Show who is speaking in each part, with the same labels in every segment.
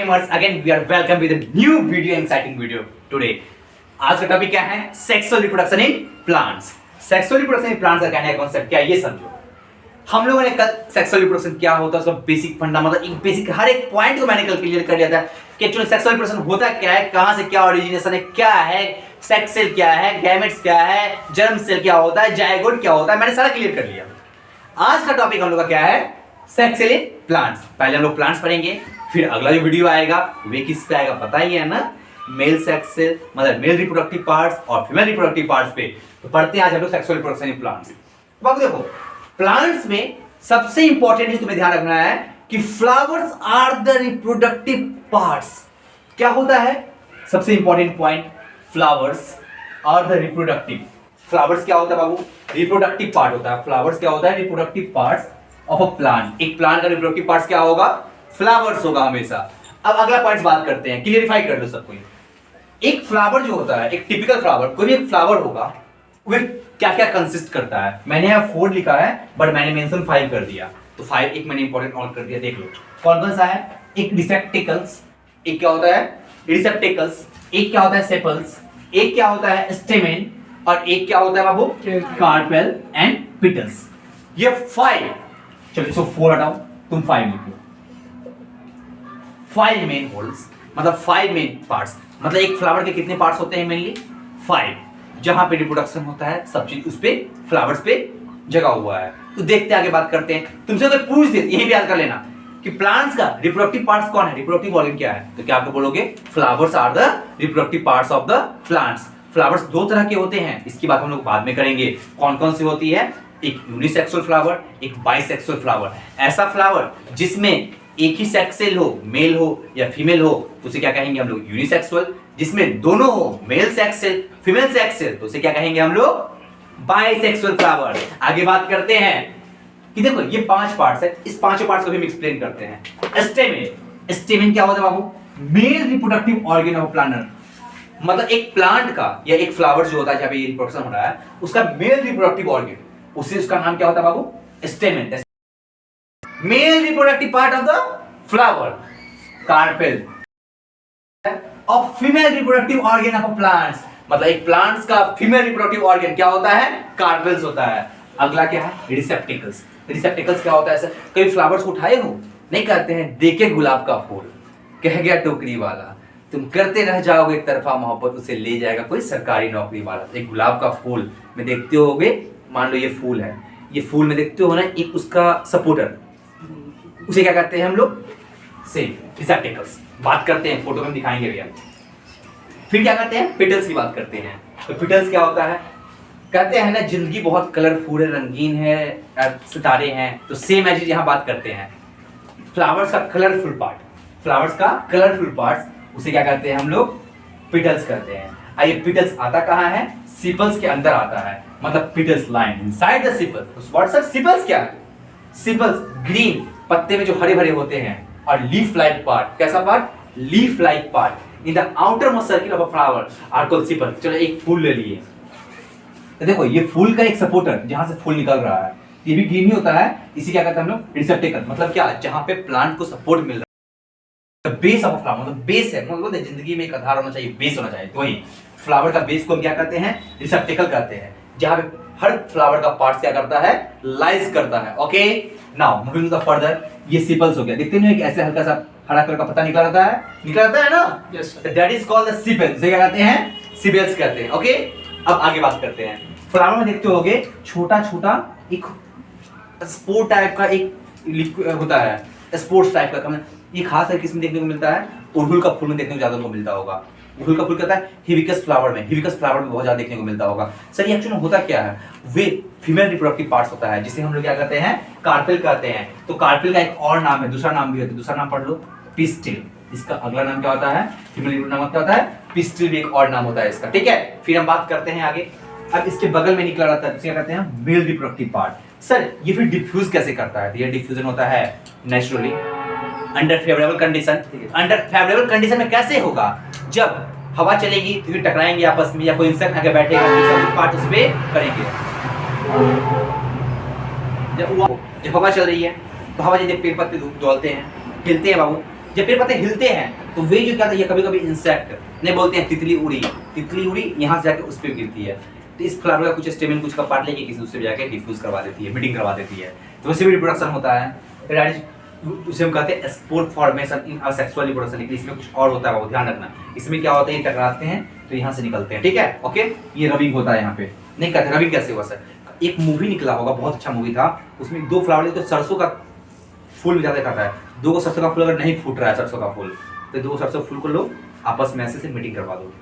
Speaker 1: gamers, again we are welcome with a new video, exciting video today. आज का topic क्या है? Sexual reproduction in plants. Sexual reproduction in plants का कहने का कॉन्सेप्ट क्या है ये समझो। हम लोगों ने कल सेक्सुअल रिप्रोडक्शन क्या होता है उसका बेसिक फंडा मतलब एक बेसिक हर एक पॉइंट को मैंने कल क्लियर कर लिया था कि एक्चुअली सेक्सुअल रिप्रोडक्शन होता क्या है, कहां से क्या ओरिजिनेशन है, क्या है सेक्स सेल, क्या है गैमेट्स, क्या है जर्म सेल, क्या होता है जायगोट, क्या होता है, मैंने सारा क्लियर कर लिया। आज का टॉपिक हम लोग का क्या है? Sex cell in plants. पहले हम लोग प्लांट्स पढ़ेंगे, फिर अगला जो वीडियो आएगा वे किस पे आएगा पता ही है ना, मेल सेक्स सेल मतलब मेल रिप्रोडक्टिव पार्ट्स और फीमेल रिप्रोडक्टिव पार्ट्स पे। तो पढ़ते हैं आज हम लोग सेक्सुअल रिप्रोडक्शन इन प्लांट्स। अब देखो प्लांट्स में सबसे इंपॉर्टेंट तुम्हें ध्यान रखना है कि flowers are the reproductive parts. क्या होता है सबसे important point? Flowers are the reproductive. Flowers क्या होता है बाबू? रिप्रोडक्टिव पार्ट होता है। फ्लावर्स क्या होता है? Reproductive parts of a plant. एक प्लांट का रिप्रोडक्टिव पार्ट्स क्या होगा? फ्लावर्स होगा हमेशा। अब अगला पॉइंट बात करते हैं, क्लियरिफाई कर लो सबको। एक फ्लावर जो होता है, एक टिपिकल फ्लावर, कोई भी एक फ्लावर होगा, वो क्या क्या कंसिस्ट करता है? मैंने यहाँ 4 लिखा है बट मैंने मेंशन 5 कर दिया, तो 5 एक मैंने इंपॉर्टेंट और कर दिया। देख लो कौन कौन सा है। एक रिसेप्टिकल्स, एक क्या होता है रिसेप्टिकल्स, एक क्या होता है सेपल्स, एक क्या होता है स्टेमेन और एक क्या होता है बाबू कार्पेल एंड पिटल्स। ये 5। चलो इसको 4 हटाओ, तुम 5 लिखो। 5 मेन होल्स मतलब 5 मेन पार्ट्स। मतलब एक फ्लावर के कितने पार्ट्स होते हैं? मेनली 5। जहां पे रिप्रोडक्शन होता है सब चीज उस पे फ्लावर्स पे जगह हुआ है। तो देखते आगे बात करते हैं। तुमसे अगर पूछ दे यही भी याद कर लेना कि प्लांट्स का रिप्रोडक्टिव पार्ट्स कौन है, रिप्रोडक्टिव ऑर्गन क्या है, तो क्या आपको बोलोगे? Flowers are the reproductive parts of the plants. Flowers 2 तरह के होते हैं, इसकी बात हम लोग बाद में करेंगे। कौन कौन सी होती है? एक यूनिसेक्सुअल फ्लावर, एक बाइसेक्सुअल फ्लावर। ऐसा फ्लावर जिसमें एक ही सेक्स सेल हो, मेल हो या फीमेल हो, तो उसे क्या कहेंगे हम लोग? यूनिसेक्सुअल। जिसमें दोनों हो, male sex cell female sex cell, तो उसे क्या कहेंगे हम लोग? Bisexual flower. आगे बात करते हैं कि देखो ये 5 पार्ट्स है, इस पांचों पार्ट्स को भी हम एक्सप्लेन करते हैं। स्टेमेन। स्टेमेन क्या होता है बाबू? Male reproductive organ of plant. मतलब एक प्लांट का या एक फ्लावर जो होता है जहां पे ये रिप्रोडक्शन हो रहा है उसका मेल रिप्रोडक्टिव ऑर्गन, उसे उसका नाम क्या होता है बाबू? Stamen. Male reproductive part of the flower carpel of female reproductive organ of plants. मतलब एक प्लांट्स का फीमेल रिप्रोडक्टिव ऑर्गन क्या होता है? कार्पेल्स होता है। अगला क्या है? रिसेप्टिकल्स। रिसेप्टिकल्स क्या होता है सर? कई फ्लावर्स को उठाए हो? नहीं कहते हैं देखे गुलाब का फूल, कह गया टोकरी वाला, तुम करते रह जाओगे एक तरफा मोहब्बत, उसे ले जाएगा कोई सरकारी नौकरी वाला। एक गुलाब का फूल में देखते होगे, मान लो ये फूल है, ये फूल में देखते हो ना एक उसका सपोर्टर, उसे क्या कहते हैं हम लोग? Same receptacles. बात करते हैं, फोटो में दिखाएंगे भैया। फिर क्या करते हैं? पिटल्स की बात करते हैं। तो पिटल्स क्या होता है? कहते हैं ना जिंदगी बहुत कलरफुल है, रंगीन है, सितारे हैं, तो सेम एज यहाँ बात करते हैं। फ्लावर्स का कलरफुल पार्ट, फ्लावर्स का कलरफुल पार्ट उसे क्या कहते हैं हम लोग? पिटल्स कहते हैं। आइए पिटल्स आता कहाँ है? सिपल्स के अंदर आता है। मतलब पिटल्स लाइन इनसाइड द सिपल्स। व्हाट्स सिपल्स क्या है? सिपल्स ग्रीन पत्ते में जो हरे भरे होते हैं, और लीफ लाइक पार्ट, कैसा part? Leaf like part in the outermost circle of a flower are called sepals. चलो एक फूल ले लिए, तो देखो ये फूल का एक सपोर्टर जहां से फूल निकल रहा है, ये भी ग्रीन ही होता है, इसी क्या कहते हैं हम लोग? रिसेप्टिकल। मतलब क्या? जहां पे प्लांट को सपोर्ट मिल रहा है। बेस ऑफ फ्लावर मतलब बेस है, मतलब जिंदगी में एक आधार होना चाहिए, बेस होना चाहिए। तो वही फ्लावर का बेस को हम क्या कहते हैं? रिसेप्टिकल कहते हैं। जहां पे हर फ्लावर का पार्ट क्या करता है? लाइज करता है। Okay now moving to the further, ये सिपल्स हो गया। देखते नहीं कि ऐसे हल्का सा हरा कलर का पत्ता निकला रहता है, निकला रहता है ना? Yes sir. That is called the sepals. इसे क्या कहते हैं? सिपल्स कहते हैं। ओके अब आगे बात करते हैं। फ्लावर में देखते होगे छोटा छोटा एक स्पोर्ट टाइप का एक होता है, स्पोर्ट्स टाइप का। ये खास है किसमें देखने को मिलता है? अड़हुल का फूल में देखने को ज्यादा मिलता होगा। अड़हुल का फूल कहता है हिबिस्कस फ्लावर में, हिबिस्कस फ्लावर में बहुत ज्यादा देखने को मिलता होगा। सर ये एक्चुअली होता क्या है? वे फीमेल रिप्रोडक्टिव पार्ट्स होता है जिसे हम लोग क्या कहते हैं? कार्पेल कहते हैं। तो कार्पेल का एक और नाम है, दूसरा नाम भी होता है, दूसरा नाम पढ़ लो पिस्टिल। इसका अगला नाम क्या होता है? फीमेल रिप्रोडक्टिव नाम क्या होता है? पिस्टिल भी एक और नाम होता है इसका। ठीक है फिर हम बात करते हैं आगे। अब इसके बगल में निकला रहता है क्या कहते हैं? Mail reproductive part. सर ये फिर डिफ्यूज कैसे करता है? ये डिफ्यूजन होता है naturally under favourable condition. Under favourable condition में कैसे होगा? जब हवा चलेगी तो ये टकराएंगे आपस में, या कोई इंसेक्ट आके बैठेगा दूसरा पार्ट उस पे करेंगे। जब हवा चल रही है तो हवा जब पेड़ पत्ते डोलते हैं, हिलते हैं बाबू, जब पेड़ पत्ते हिलते हैं तो वे जो क्या है, कभी कभी इंसेक्ट नहीं बोलते हैं तितली उड़ी यहाँ से जाके उस पर गिरती है, तो इस फ्लावर का कुछ स्टेमिन कुछ का पार्ट लेके किसी दूसरे जाके डिफ्यूज करवा देती है, मीटिंग करवा देती है, तो वैसे भी रिप्रोडक्शन होता है। उसे हम कहते हैं spore formation in sexual reproduction, लेकिन इसमें कुछ और होता है, वो ध्यान रखना। इसमें क्या होता है, ये टकराते हैं तो यहाँ से निकलते हैं, ठीक है, ओके। ये रबिंग होता है यहाँ पे, नहीं कहते रबिंग कैसे हुआ सर। एक मूवी निकला होगा, बहुत अच्छा मूवी था, उसमें 2 फ्लावर तो सरसों का फूल ज्यादा दिखाता है, 2 को सरसों का फूल अगर नहीं फूट रहा है सरसों का फूल, तो 2 सरसों फूल को लो आपस में ऐसे से मीटिंग करवा दो,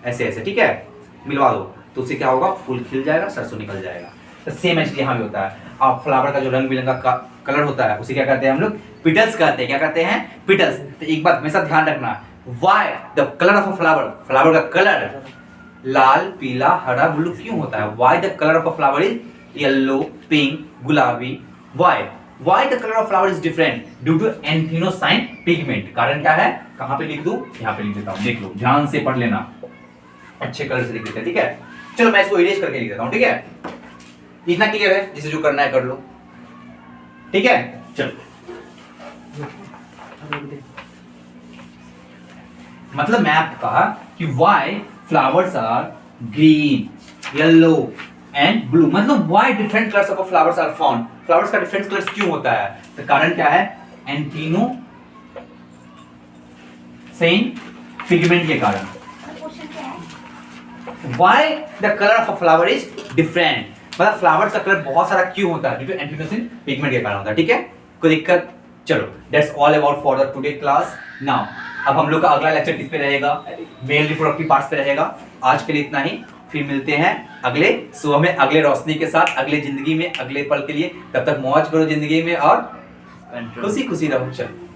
Speaker 1: ऐसे ऐसे, ठीक है, मिलवा दो, तो उससे क्या होगा, फूल खिल जाएगा, सरसों निकल जाएगा। तो सेम एज यहाँ भी होता है। अब फ्लावर का जो रंग बिरंगा का कलर होता है उसे क्या कहते हैं हम लोग, पिटल्स कहते हैं। क्या कहते हैं, पिटल्स। तो एक बात हमेशा ध्यान रखना, why the colour of a flower, flower का कलर लाल पीला हरा ब्लू क्यों होता है, why the colour of a flower is yellow pink गुलाबी, why the colour of flower is different due to anthocyanin pigment. कारण क्या है, कहां पे लिख दूं, यहां पे लिख देता हूं, देख लो ध्यान से पढ़ लेना, अच्छे कलर से लिख देते हैं, ठीक है। चलो मैं इसको इरेज करके लिख देता हूं, ठीक है, इतना क्लियर है, जिसे जो करना है कर लो, ठीक है। चलो मतलब मैं आपको कहा कि why flowers are green yellow and blue, मतलब why different colours of flowers are found, flowers का डिफरेंट कलर्स क्यों होता है, तो कारण क्या है, एंथ्रासाइन पिगमेंट के कारण। Why the colour of a flower is different, मतलब फ्लावर्स का कलर बहुत सारा क्यों होता है, ड्यू टू एंथ्रासाइन पिगमेंट के कारण होता है, ठीक है, कोई दिक्कत। चलो that's all about for the today class. Now अब हम लोग का अगला लेक्चर किस पे रहेगा, मेल रिप्रोडक्टिव पार्ट्स पे रहेगा। आज के लिए इतना ही, फिर मिलते हैं अगले सुबह में, अगले रोशनी के साथ, अगले जिंदगी में, अगले पल के लिए। तब तक मौज करो जिंदगी में और खुशी खुशी रहो। चलो।